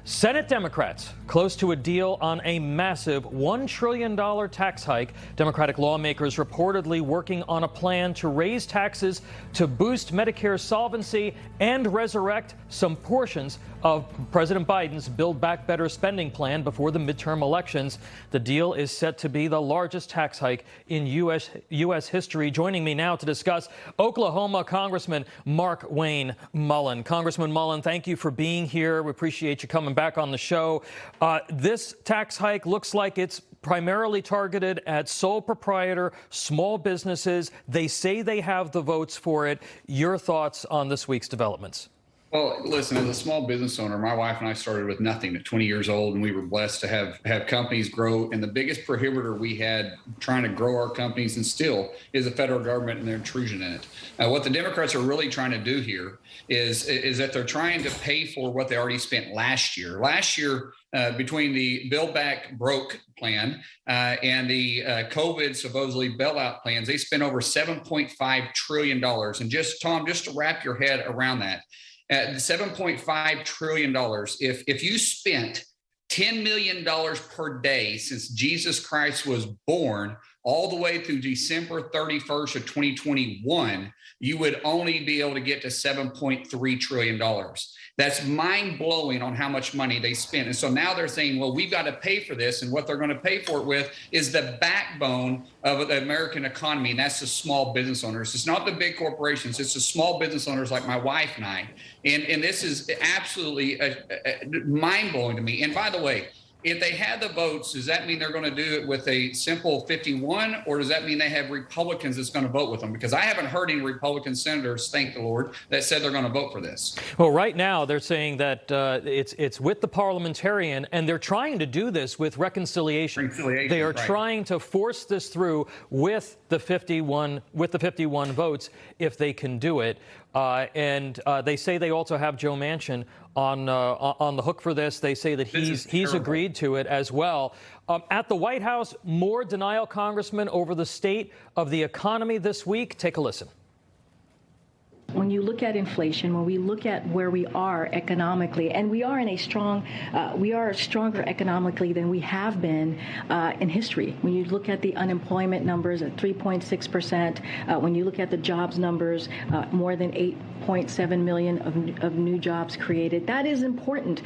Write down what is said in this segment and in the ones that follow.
Senate Democrats close to a deal on a massive $1 trillion tax hike. Democratic lawmakers reportedly working on a plan to raise taxes to boost Medicare solvency and resurrect some portions of President Biden's Build Back Better spending plan before the midterm elections. The deal is set to be the largest tax hike in U.S. history. Joining me now to discuss, Oklahoma Congressman Markwayne Mullin. Congressman Mullin, thank you for being here. We appreciate you coming back on the show. This tax hike looks like it's primarily targeted at sole proprietor, small businesses. They say they have the votes for it. Your thoughts on this week's developments? Well, listen, as a small business owner, my wife and I started with nothing at 20 years old, and we were blessed to have companies grow. And the biggest prohibitor we had trying to grow our companies and still is the federal government and their intrusion in it. What the Democrats are really trying to do here is that they're trying to pay for what they already spent last year. Last year, between the Build Back Broke plan and the COVID supposedly bailout plans, they spent over $7.5 trillion. And just, Tom, just to wrap your head around that, at $7.5 trillion, if you spent $10 million per day since Jesus Christ was born all the way through December 31st of 2021, you would only be able to get to $7.3 trillion. That's mind-blowing on how much money they spent. And so now they're saying, well, we've got to pay for this. And what they're going to pay for it with is the backbone of the American economy, and that's the small business owners. It's not the big corporations. It's the small business owners like my wife and I. And this is absolutely mind-blowing to me. And by the way, if they had the votes, does that mean they're going to do it with a simple 51, or does that mean they have Republicans that's going to vote with them? Because I haven't heard any Republican senators, thank the Lord, that said they're going to vote for this. Well, right now they're saying that it's with the parliamentarian, and they're trying to do this with reconciliation. They are trying to force this through with the 51 votes if they can do it. And they say they also have Joe Manchin on the hook for this. They say that he's agreed to it as well. At the White House, more denial, Congressman, over the state of the economy this week. Take a listen. When you look at inflation, when we look at where we are economically, and we are stronger economically than we have been in history. When you look at the unemployment numbers at 3.6%, when you look at the jobs numbers, more than 8.7 million of new jobs created, that is important.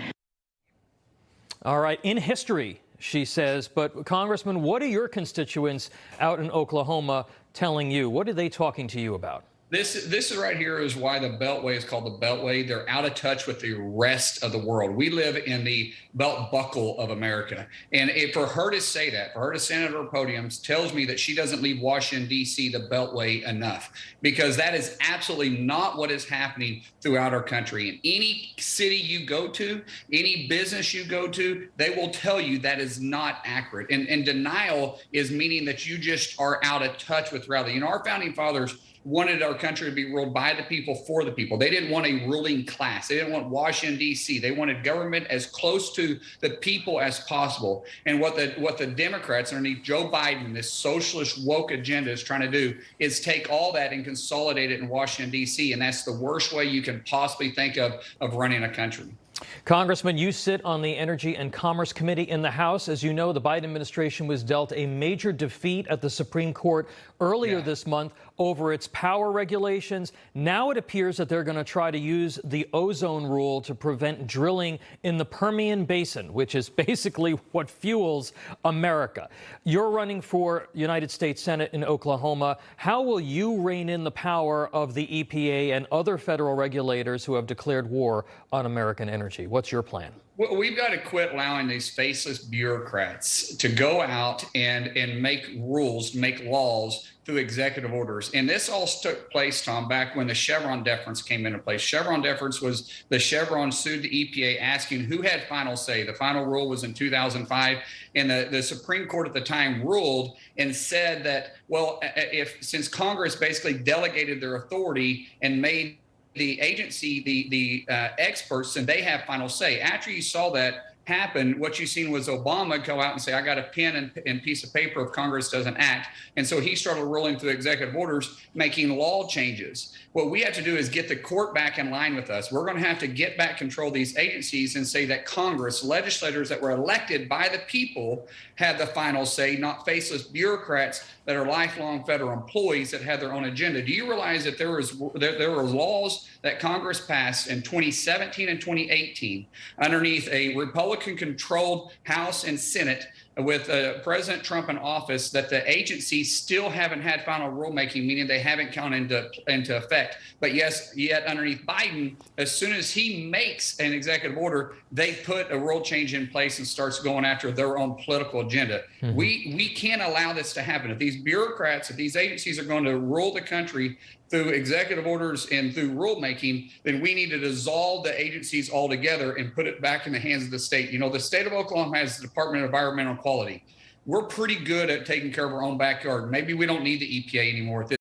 All right, in history, she says. But Congressman, what are your constituents out in Oklahoma telling you? What are they talking to you about? This right here is why the Beltway is called the Beltway. They're out of touch with the rest of the world. We live in the belt buckle of America. And for her to say that, for her to stand at her podiums, tells me that she doesn't leave Washington, D.C., the Beltway enough, because that is absolutely not what is happening throughout our country. In any city you go to, any business you go to, they will tell you that is not accurate. And denial is meaning that you just are out of touch with reality. You know, our founding fathers wanted our country to be ruled by the people, for the people. They didn't want a ruling class. They didn't want Washington, D.C. They wanted government as close to the people as possible. And what the Democrats underneath Joe Biden, this socialist woke agenda, is trying to do is take all that and consolidate it in Washington, D.C. And that's the worst way you can possibly think of running a country. Congressman, you sit on the Energy and Commerce Committee in the House. As you know, the Biden administration was dealt a major defeat at the Supreme Court earlier this month over its power regulations. Now it appears that they're going to try to use the ozone rule to prevent drilling in the Permian Basin, which is basically what fuels America. You're running for United States Senate in Oklahoma. How will you rein in the power of the EPA and other federal regulators who have declared war on American energy? What's your plan? Well, we've got to quit allowing these faceless bureaucrats to go out and make rules, make laws through executive orders. And this all took place, Tom, back when the Chevron deference came into place. Chevron deference was the Chevron sued the EPA asking who had final say. The final rule was in 2005. And the Supreme Court at the time ruled and said that, well, since Congress basically delegated their authority and made the agency, the experts, and they have final say. After you saw that, happened, what you've seen was Obama go out and say, I got a pen and piece of paper if Congress doesn't act. And so he started ruling through executive orders, making law changes. What we have to do is get the court back in line with us. We're going to have to get back control of these agencies and say that Congress, legislators that were elected by the people, had the final say, not faceless bureaucrats that are lifelong federal employees that had their own agenda. Do you realize that there were laws that Congress passed in 2017 and 2018 underneath a Republican-controlled House and Senate with President Trump in office that the agencies still haven't had final rulemaking, meaning they haven't gone into effect. But yet underneath Biden, as soon as he makes an executive order, they put a rule change in place and starts going after their own political agenda. Mm-hmm. We can't allow this to happen. If these bureaucrats, if these agencies are going to rule the country through executive orders and through rulemaking, then we need to dissolve the agencies altogether and put it back in the hands of the state. You know, the state of Oklahoma has the Department of Environmental Quality. We're pretty good at taking care of our own backyard. Maybe we don't need the EPA anymore at this